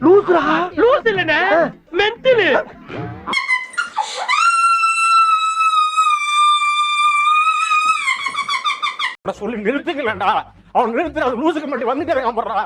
லூசுரா? Loose இல்லனே, mental. சொல்லி நிறுத்துக்கலடா. அவன் நிறுத்துற அது லூசுக்கு மட்டும் வந்துட்டே இருக்கான் போறா.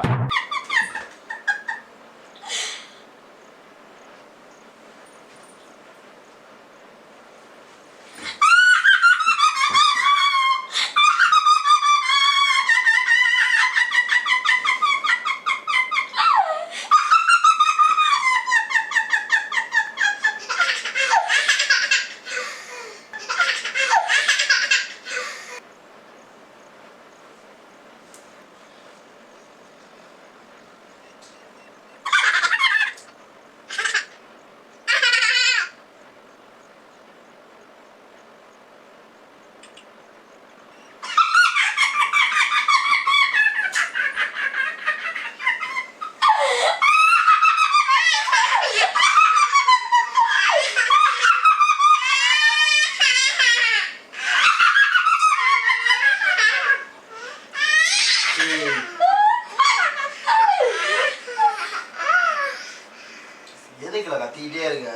எதுக்குல கத்திக்கிட்டே இருக்க?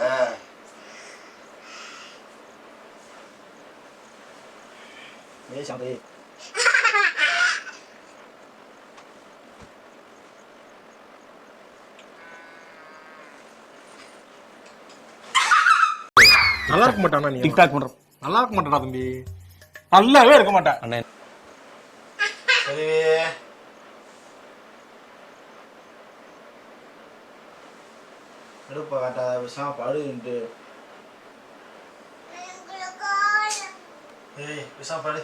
சாந்தி நல்லா இருக்க மாட்டானா? நீ டிக்டாக் பண்ற நல்லா இருக்க மாட்டானா தம்பி? நல்லாவே இருக்க மாட்டான் அண்ணே. சரி எடுப்பா காட்டாத விஷயம் படுன்ட்டு. ஏய் விஷயம் படு.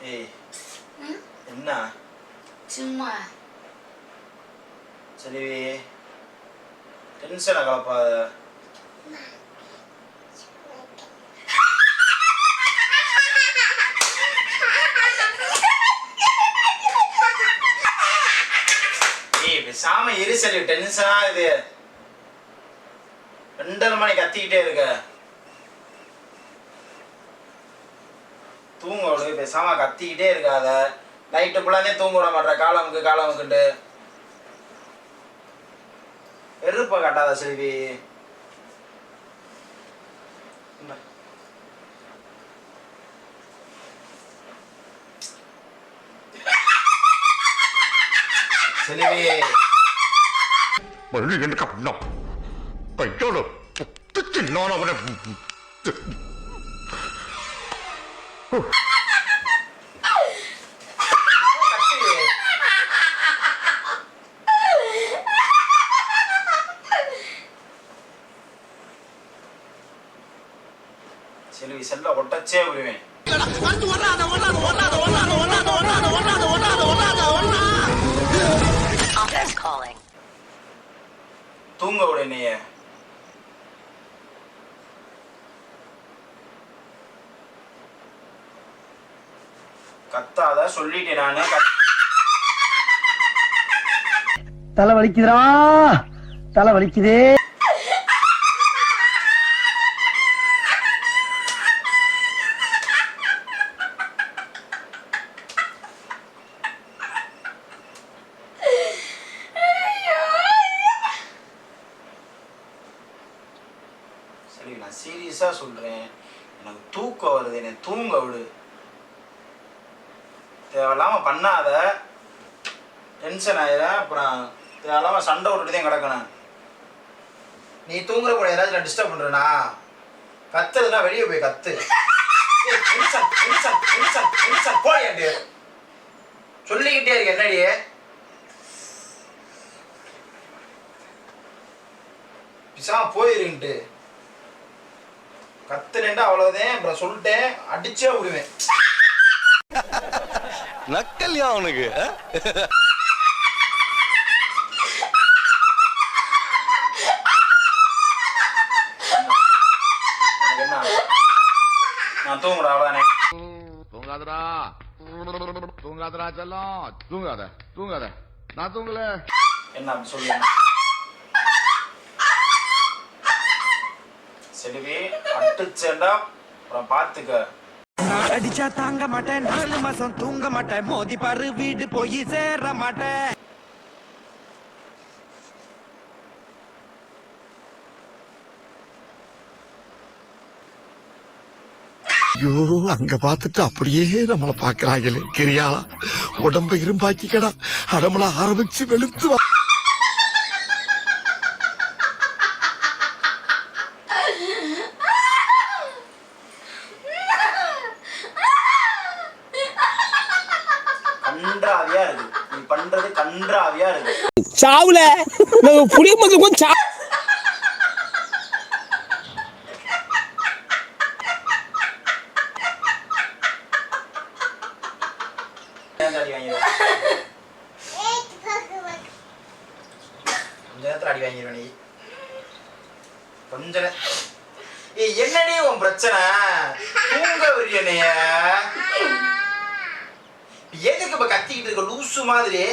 ஏய் என்ன சும்மா சரி டென்ஷனை கலப்பாத. ஏய் பேசாம எரிசல் டென்ஷனா இது 2:30 மணி கத்திக்கிட்டே இருக்க. தூங்க விடு, பேசாம கத்திக்கிட்டே இருக்காத. நைட்டு ஃபுல்லானே தூங்க விட மாட்டேற. காலமுக்குண்டு வெறுப்ப காட்டாத செல்வி. செல்வி செல்வி செல்ல ஒட்டச்சே விடுவேன். தூங்க விடு என்னைய. கத்தாத சொல்லிட்டேன் நானு. தலை வலிக்குதுடா, தலை வலிக்குதே. சரி நான் சீரியஸா சொல்றேன். எனக்கு தூக்கம் வருது, என்னை தூங்க விடு. தேவையில்லாம பண்ணாத, டென்ஷன் ஆயிட. அப்புறம் தேவையில்லாம சண்டை விட்டுட்டு தான் கிடக்கணும். நீ தூங்குற கூட யாராவது நான் டிஸ்டர்ப் பண்றேனா? கத்துறதுனா வெளியே போய் கத்து. போயாண்டு சொல்லிக்கிட்டே இருக்க என்னடி? பிசாம போயிருன்ட்டு கத்துனேன்டா அவ்வளவுதான். அப்புறம் சொல்லிட்டேன், அடிச்சே விடுவேன். நக்கல்யா அவனுக்கு. தூங்குறேன் அவ்வளவுதானே. தூங்காதடா தூங்காதடா செல்லம் தூங்காத தூங்காத நான் தூங்கல என்ன அப்படி சொல்லுங்க செல்வி. அட்டுச்சேண்டா அப்புறம் பாத்துக்க. அடிச்சா தாங்க மாட்டேன் 4 மாசம் தூங்க மாட்டேன் மோதி பாரு வீடு போய் சேர மாட்டேன். ஐயோ அங்க பாத்துட்டு அப்படியே நம்மள பாக்குறாங்களே கிரியாளா உடம்ப இரும்பாக்கிக்கடா அடமள ஆரம்பிச்சு வெளுத்து வா. கன்றாவியா இருக்கு நீ பண்றது, கன்றாவியா இருக்கு. சாவுல புளிய மருந்து கொஞ்சம் அடி வாங்கிடுவேன் கொஞ்ச நேரத்துல அடி வாங்கிடுவேன் நீ. கொஞ்ச என்னடி உன் பிரச்சனை? தூங்க விரியனைய எதுக்கு இப்ப கத்திக்கிட்டு இருக்க லூசு மாதிரி?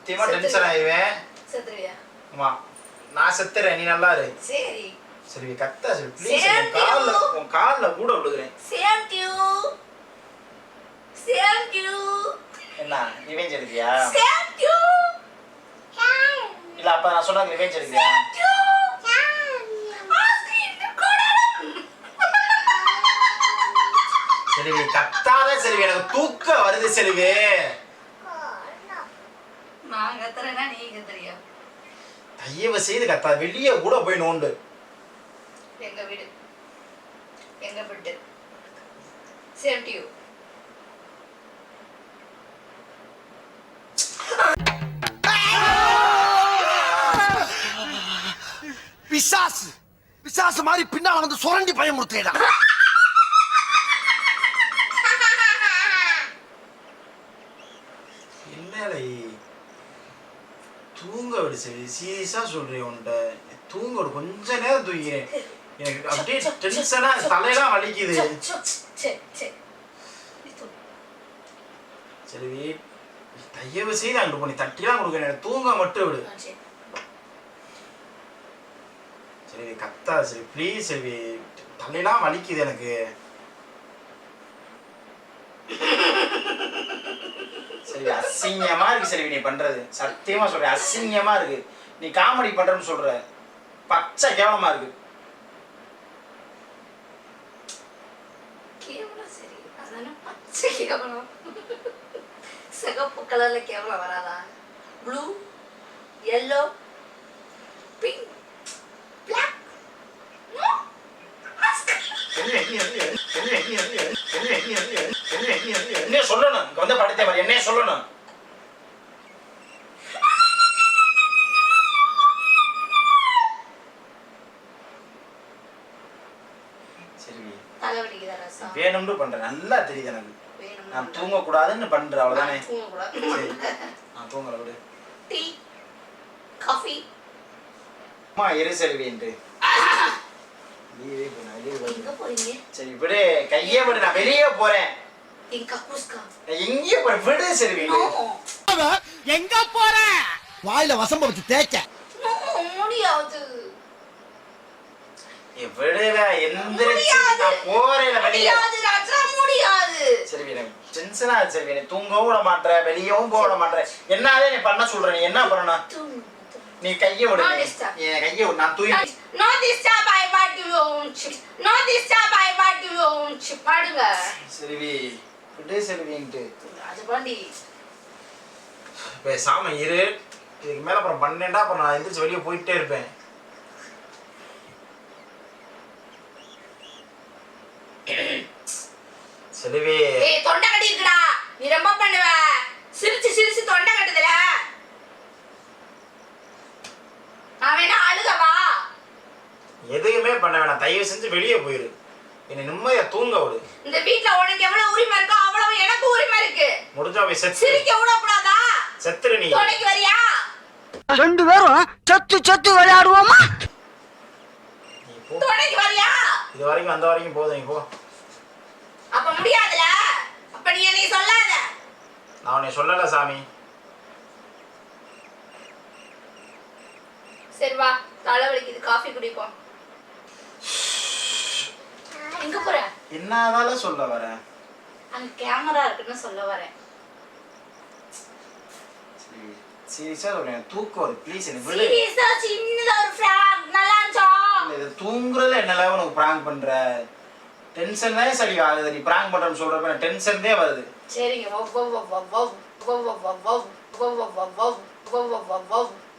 தீமா டென்ஷன் ஆயிடுவேன். செத்துறியா? ஆமா நான் செத்துறேன், நீ நல்லா இரு. சரி சரி கத்தா சரி ப்ளீஸ். உன் கால்ல கூட விழுகிறேன். சேம் யூ என்ன ரிவெஞ்ச் எடுக்கியா? சேம் யூ இல்ல அப்ப நான் சொன்ன ரிவெஞ்ச் எடுக்கியா? செல்வி கத்தாத செல்வி, எனக்கு தூக்கம் வருது செல்வி. நான் கத்துறேன்னா நீ கத்துறியா? தயவு செய்து கத்தா, வெளியே கூட போய் நோண்டு. எங்க வீடு எங்க பெட்டு சேம் யூ. பிசாசு பிசாசு மாதிரி பின்னால வந்து சுரண்டி பயமுறுத்தேடா. என்னடா தூங்க விடு செல்வி, சீரியஸா சொல்றேன் உன்கிட்ட. தூங்க விடு, கொஞ்ச நேரம் தூங்கிறேன். எனக்கு அப்படியே டென்ஷனா தலையெல்லாம் வலிக்குது. செல்வி தயவு செய்து அங்கிட்டு போய் தட்டிலாம் கொடுக்க, எனக்கு தூங்க மட்டும் விடு. செல்வி கத்தா செல்வி ப்ளீஸ் செல்வி, தலையெல்லாம் வலிக்குது எனக்கு. செல்வி அசிங்கமா இருக்கு செல்வி நீ பண்றது, சத்தியமா சொல்றேன் அசிங்கமா இருக்கு. நீ காமெடி பண்றன்னு சொல்ற, பச்சை கேவலமா இருக்கு. கேவலம் சரி, அதான பச்சை கேவலம். சிகப்பு கலர்ல கேவலம் வராதா? Blue, yellow, pink, black. என்ன சொல்லணும்? இங்க வந்து படுத்தே மாதிரி என்ன சொல்லணும்? சரி தலைவலிக்குதா ரசம்? வேணும்னு பண்றேன், நல்லா தெரியுது எனக்கு. நான் தூங்க கூடாதுன்னு பண்றேன் அவ்வளவுதானே. சரி நான் தூங்கல விடு. டீ காஃபி அம்மா இரு செல்வின்ட்டு எங்க போறீங்க? சரி விடு, கையே விடு, நான் வெளியே போறேன். எங்க கக்கூஸ்கா எங்கே போற விடு செல்வி. எங்க போற? வாயில வசம்ப வச்சு தேய்க்க. முடியாது விடுல எந்திரிச்சு நான் போறேன் வெளியே. ராஜா முடியாது. செல்வி எனக்கு டென்ஷனா இருக்கு செல்வி, நீ தூங்கவும் விட மாட்டேற, வெளியவும் போக விட மாட்டேற. என்னதே நீ பண்ண சொல்ற? நீ என்ன பண்ணணும்? நீ கையை விடு, என் கையை விடு, நான் தூங்கி. No disturb, I want you own chip. No disturb, I want you own chip. பாடுங்க செல்வி விடு செல்வின்ட்டு. அது பாண்டி பேசாம இரு, இதுக்கு மேல அப்புறம் பண்ணேன்டா அப்புறம் நான் எந்திரிச்சு வெளியே போயிட்டே இருப்பேன். செல்வி ஏய் தொண்டை கட்டி இருக்குடா, நீ ரொம்ப பண்ணுவ. சிரிச்சு சிரிச்சு தொண்டை கட்டுதுல. அவனா அழுகவா? எதுவுமே பண்ண வேணாம், தயவு செஞ்சு வெளியே போயிரு, என்னை நிம்மதியா தூங்க விடு. இந்த வீட்ல உனக்கு எவ்வளவு உரிமை இருக்கோ அவ்வளவு எனக்கு உரிமை இருக்கு. முடிஞ்சா போய் செத்து சிரிக்க விடக்கூடாதா? செத்துரு நீ. தொலைக்கு வரியா? 2 பேரும் சத்து விளையாடுவோமா? நீ போ, தொலைக்கு வரியா? இது வரைக்கும் அந்த வரைக்கும் போதும், நீ போ. நான் உன்னை சொல்லல சாமி. சரி வா, தலைவலிக்குது, காஃபி குடிப்போம். எங்க போற? என்னதால சொல்ல வர? அங்க கேமரா இருக்குன்னு சொல்ல வரேன். சீரியஸா சொல்றேன், தூக்கம் வருது. ப்ளீஸ் என்ன விடு. சீரியஸா சின்னதா ஒரு பிராங்க் நல்லா இருந்துச்சா? இது தூங்குறதுல என்னல உனக்கு பிராங்க் பண்ற? டென்ஷன் தான் சரி ஆகுது. நீ பிராங்க் பண்றன்னு சொல்றப்ப டென்ஷன் தான் வருது. சரிங்க.